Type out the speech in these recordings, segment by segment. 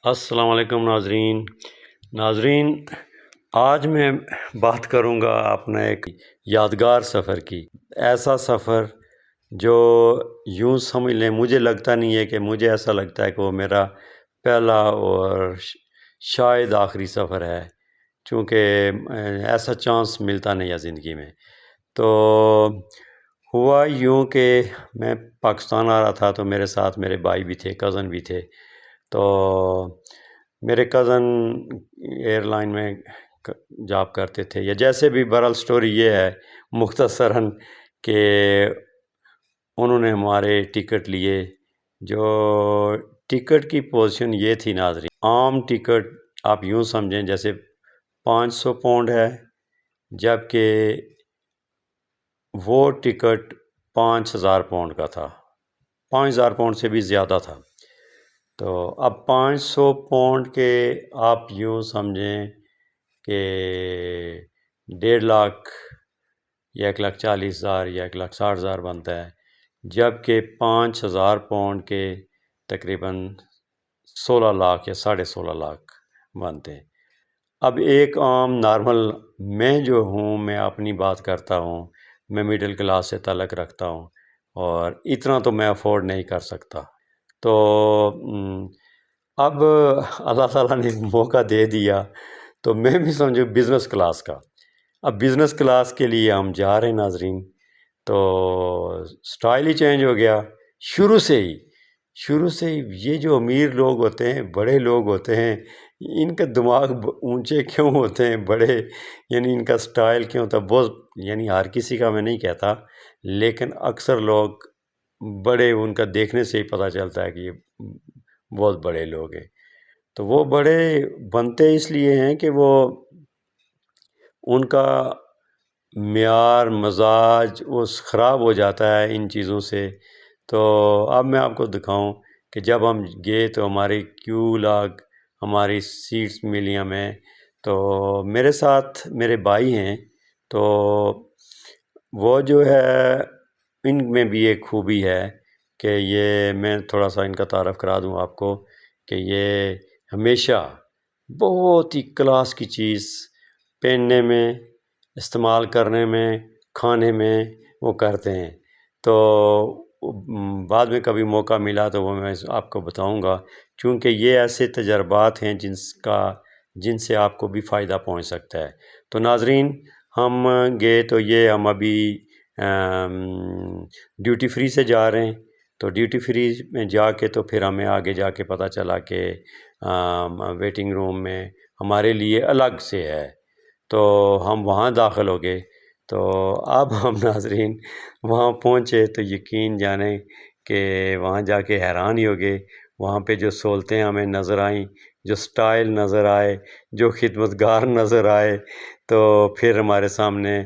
السلام علیکم ناظرین، آج میں بات کروں گا اپنا ایک یادگار سفر کی۔ ایسا سفر جو یوں سمجھ لیں، مجھے لگتا نہیں ہے کہ مجھے ایسا لگتا ہے کہ وہ میرا پہلا اور شاید آخری سفر ہے، چونکہ ایسا چانس ملتا نہیں ہے زندگی میں۔ تو ہوا یوں کہ میں پاکستان آ رہا تھا، تو میرے ساتھ میرے بھائی بھی تھے، کزن بھی تھے۔ تو میرے کزن ایئر لائن میں جاب کرتے تھے، یا جیسے بھی، بہرحال سٹوری یہ ہے مختصراً کہ انہوں نے ہمارے ٹکٹ لیے۔ جو ٹکٹ کی پوزیشن یہ تھی ناظرین، عام ٹکٹ آپ یوں سمجھیں جیسے 500 پاؤنڈ ہے، جبکہ وہ ٹکٹ 5000 پاؤنڈ کا تھا، 5000 پاؤنڈ سے بھی زیادہ تھا۔ تو اب 500 پاؤنڈ کے آپ یوں سمجھیں کہ 1.5 لاکھ یا 1,40,000 یا 1,60,000 بنتا ہے، جبکہ 5000 پاؤنڈ کے تقریباً 16 لاکھ یا 16.5 لاکھ بنتے ہیں۔ اب ایک عام نارمل میں جو ہوں، میں اپنی بات کرتا ہوں، میں مڈل کلاس سے تعلق رکھتا ہوں، اور اتنا تو میں افورڈ نہیں کر سکتا۔ تو اب اللہ تعالیٰ نے موقع دے دیا، تو میں بھی سمجھو بزنس کلاس کا۔ اب بزنس کلاس کے لیے ہم جا رہے ہیں ناظرین، تو سٹائل ہی چینج ہو گیا شروع سے ہی۔ یہ جو امیر لوگ ہوتے ہیں، بڑے لوگ ہوتے ہیں، ان کا دماغ اونچے کیوں ہوتے ہیں، بڑے، یعنی ان کا سٹائل کیوں ہوتا ہے بہت، یعنی ہر کسی کا میں نہیں کہتا، لیکن اکثر لوگ بڑے، ان کا دیکھنے سے ہی پتہ چلتا ہے کہ یہ بہت بڑے لوگ ہیں۔ تو وہ بڑے بنتے اس لیے ہیں کہ وہ ان کا معیار، مزاج وہ خراب ہو جاتا ہے ان چیزوں سے۔ تو اب میں آپ کو دکھاؤں کہ جب ہم گئے تو ہماری کیو لاگ، ہماری سیٹس ملی ہمیں۔ تو میرے ساتھ میرے بھائی ہیں، تو وہ جو ہے، ان میں بھی ایک خوبی ہے کہ یہ، میں تھوڑا سا ان کا تعارف کرا دوں آپ کو، کہ یہ ہمیشہ بہت ہی کلاس کی چیز پہننے میں، استعمال کرنے میں، کھانے میں وہ کرتے ہیں۔ تو بعد میں کبھی موقع ملا تو وہ میں آپ کو بتاؤں گا، چونکہ یہ ایسے تجربات ہیں جن سے آپ کو بھی فائدہ پہنچ سکتا ہے۔ تو ناظرین، ہم گئے تو یہ ہم ابھی ڈیوٹی فری سے جا رہے ہیں۔ تو ڈیوٹی فری میں جا کے تو پھر ہمیں آگے جا کے پتہ چلا کہ ویٹنگ روم میں ہمارے لیے الگ سے ہے، تو ہم وہاں داخل ہو گئے۔ تو اب ہم ناظرین وہاں پہنچے تو یقین جانیں کہ وہاں جا کے حیران ہی ہو گئے۔ وہاں پہ جو سہولتیں ہمیں نظر آئیں، جو سٹائل نظر آئے، جو خدمتگار نظر آئے، تو پھر ہمارے سامنے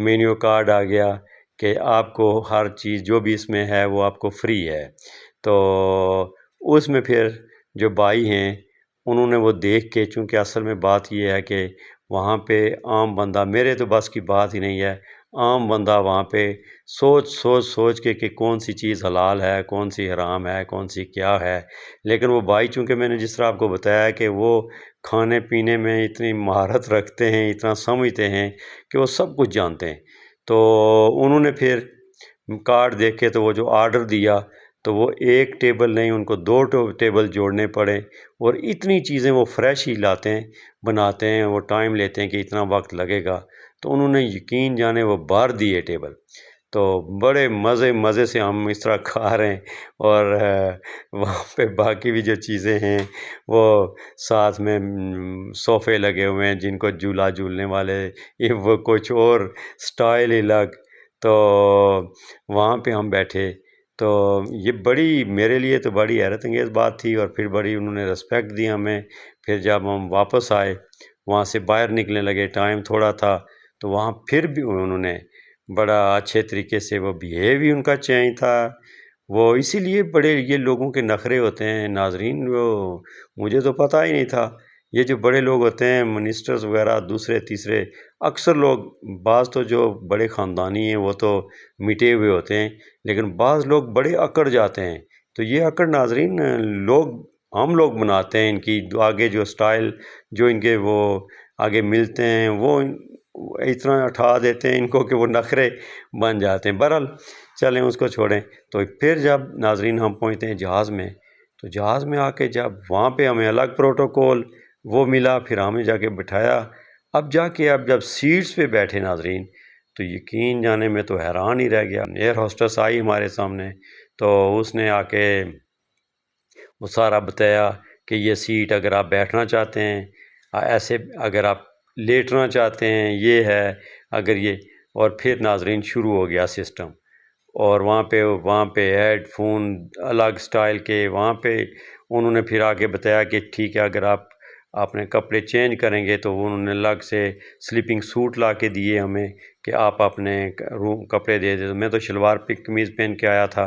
مینیو کارڈ آ گیا کہ آپ کو ہر چیز جو بھی اس میں ہے وہ آپ کو فری ہے۔ تو اس میں پھر جو بھائی ہیں انہوں نے وہ دیکھ کے، چونکہ اصل میں بات یہ ہے کہ وہاں پہ عام بندہ، میرے تو بس کی بات ہی نہیں ہے، عام بندہ وہاں پہ سوچ کے کہ کون سی چیز حلال ہے، کون سی حرام ہے، کون سی کیا ہے۔ لیکن وہ بھائی، چونکہ میں نے جس طرح آپ کو بتایا کہ وہ کھانے پینے میں اتنی مہارت رکھتے ہیں، اتنا سمجھتے ہیں کہ وہ سب کچھ جانتے ہیں۔ تو انہوں نے پھر کارڈ دیکھے تو وہ جو آرڈر دیا، تو وہ ایک ٹیبل نہیں، ان کو 2 ٹیبل جوڑنے پڑے، اور اتنی چیزیں وہ فریش ہی لاتے ہیں، بناتے ہیں، وہ ٹائم لیتے ہیں کہ اتنا وقت لگے گا۔ تو انہوں نے یقین جانے وہ بھر دیے ٹیبل۔ تو بڑے مزے سے ہم اس طرح کھا رہے ہیں، اور وہاں پہ باقی بھی جو چیزیں ہیں وہ ساتھ میں صوفے لگے ہوئے ہیں جن کو جھولا جھولنے والے، یہ وہ کچھ اور سٹائل ہی الگ۔ تو وہاں پہ ہم بیٹھے، تو یہ بڑی، میرے لیے تو بڑی حیرت انگیز بات تھی، اور پھر بڑی انہوں نے رسپیکٹ دی ہمیں۔ پھر جب ہم واپس آئے، وہاں سے باہر نکلنے لگے، ٹائم تھوڑا تھا، تو وہاں پھر بھی انہوں نے بڑا اچھے طریقے سے، وہ بیہیو ہی ان کا چینج تھا۔ وہ اسی لیے بڑے یہ لوگوں کے نخرے ہوتے ہیں ناظرین، وہ مجھے تو پتہ ہی نہیں تھا۔ یہ جو بڑے لوگ ہوتے ہیں، منسٹرز وغیرہ، دوسرے تیسرے، اکثر لوگ، بعض تو جو بڑے خاندانی ہیں وہ تو مٹے ہوئے ہوتے ہیں، لیکن بعض لوگ بڑے اکڑ جاتے ہیں۔ تو یہ اکڑ ناظرین لوگ ہم لوگ بناتے ہیں، ان کی آگے جو سٹائل جو ان کے وہ آگے ملتے ہیں وہ اتنا اٹھا دیتے ہیں ان کو کہ وہ نخرے بن جاتے ہیں۔ بہرحال چلیں اس کو چھوڑیں۔ تو پھر جب ناظرین ہم پہنچتے ہیں جہاز میں، تو جہاز میں آ کے جب وہاں پہ ہمیں الگ پروٹوکول وہ ملا، پھر ہمیں جا کے بٹھایا۔ اب جب سیٹس پہ بیٹھے ناظرین، تو یقین جانے میں تو حیران ہی رہ گیا۔ ایئر ہوسٹس آئی ہمارے سامنے، تو اس نے آ کے وہ سارا بتایا کہ یہ سیٹ اگر آپ بیٹھنا چاہتے ہیں، ایسے اگر آپ لیٹنا چاہتے ہیں یہ ہے، اگر یہ، اور پھر ناظرین شروع ہو گیا سسٹم۔ اور وہاں پہ ہیڈ فون الگ سٹائل کے، وہاں پہ انہوں نے پھر آگے بتایا کہ ٹھیک ہے اگر آپ اپنے کپڑے چینج کریں گے تو انہوں نے الگ سے سلیپنگ سوٹ لا کے دیے ہمیں کہ آپ اپنے کپڑے دے دیں۔ میں تو شلوار پہ قمیض پہن کے آیا تھا،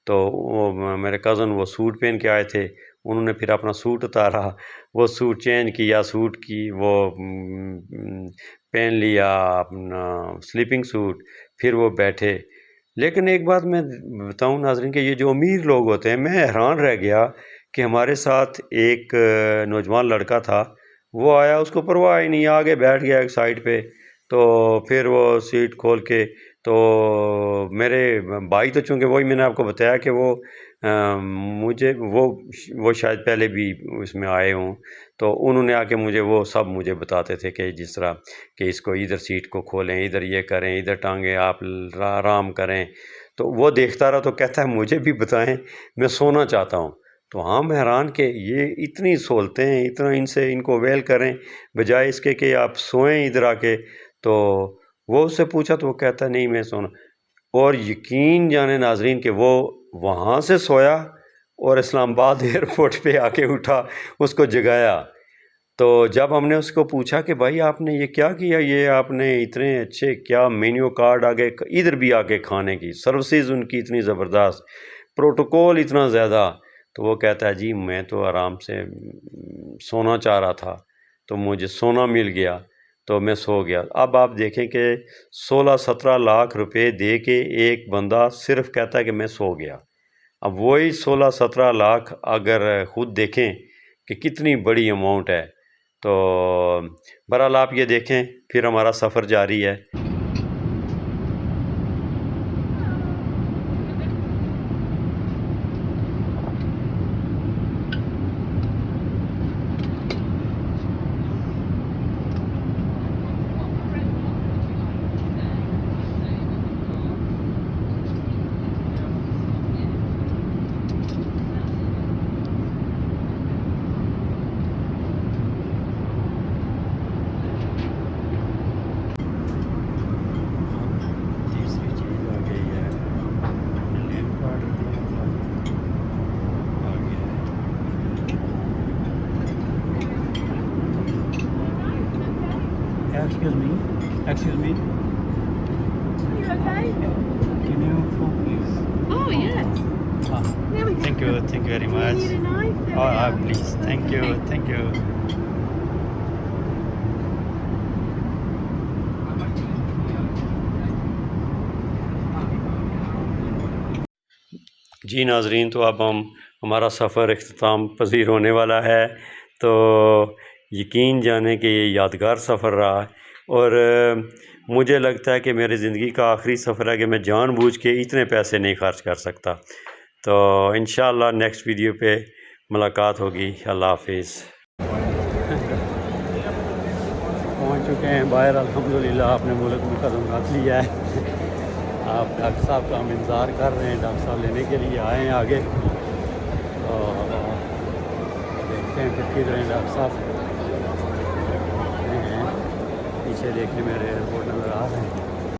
تو وہ میرے کزن وہ سوٹ پہن کے آئے تھے، انہوں نے پھر اپنا سوٹ اتارا، وہ سوٹ چینج کیا، سوٹ کی وہ پہن لیا اپنا سلیپنگ سوٹ، پھر وہ بیٹھے۔ لیکن ایک بات میں بتاؤں ناظرین کہ یہ جو امیر لوگ ہوتے ہیں، میں حیران رہ گیا کہ ہمارے ساتھ ایک نوجوان لڑکا تھا، وہ آیا، اس کو پرواہ ہی نہیں، آگے بیٹھ گیا ایک سائڈ پہ۔ تو پھر وہ سیٹ کھول کے، تو میرے بھائی تو چونکہ وہی میں نے آپ کو بتایا کہ وہ مجھے وہ شاید پہلے بھی اس میں آئے ہوں، تو انہوں نے آ کے مجھے مجھے بتاتے تھے کہ جس طرح کہ اس کو ادھر سیٹ کو کھولیں، ادھر یہ کریں، ادھر ٹانگیں آپ آرام کریں۔ تو وہ دیکھتا رہا تو کہتا ہے مجھے بھی بتائیں، میں سونا چاہتا ہوں۔ تو ہم حیران کہ یہ اتنی سہولتیں ہیں، اتنا ان کو ویل کریں بجائے اس کے کہ آپ سوئیں ادھر آ کے۔ تو وہ اس سے پوچھا تو وہ کہتا ہے نہیں میں سونا، اور یقین جانے ناظرین کہ وہ وہاں سے سویا اور اسلام آباد ایئرپورٹ پہ آ کے اٹھا، اس کو جگایا۔ تو جب ہم نے اس کو پوچھا کہ بھائی آپ نے یہ کیا کیا، یہ آپ نے اتنے اچھے کیا مینیو کارڈ آگے، ادھر بھی آ کے کھانے کی سروسز ان کی اتنی زبردست، پروٹوکول اتنا زیادہ، تو وہ کہتا ہے جی میں تو آرام سے سونا چاہ رہا تھا تو مجھے سونا مل گیا تو میں سو گیا۔ اب آپ دیکھیں کہ 16-17 لاکھ روپے دے کے ایک بندہ صرف کہتا ہے کہ میں سو گیا۔ اب وہی 16-17 لاکھ اگر خود دیکھیں کہ کتنی بڑی اماؤنٹ ہے، تو بہرحال آپ یہ دیکھیں، پھر ہمارا سفر جاری ہے۔ Excuse me. Are you okay? Can you phone please? Oh, yes. There we go. Thank you very Do much. you need a knife? There we are. Please, thank you. جی ناظرین، تو اب ہمارا سفر اختتام پذیر ہونے والا ہے، تو یقین جانیں کہ یہ یادگار سفر رہا، اور مجھے لگتا ہے کہ میری زندگی کا آخری سفر ہے کہ میں جان بوجھ کے اتنے پیسے نہیں خرچ کر سکتا۔ تو انشاءاللہ نیکسٹ ویڈیو پہ ملاقات ہوگی۔ اللہ حافظ۔ پہنچ چکے ہیں باہر، الحمدللہ آپ نے ملک میں قدم رکھ لیا ہے۔ آپ ڈاکٹر صاحب کا ہم انتظار کر رہے ہیں، ڈاکٹر صاحب لینے کے لیے آئے ہیں آگے، اور دیکھتے ہیں پھر کدھر ہیں ڈاکٹر صاحب۔ پیچھے دیکھیں میرے ایئرپورٹ نظر آ رہے ہیں۔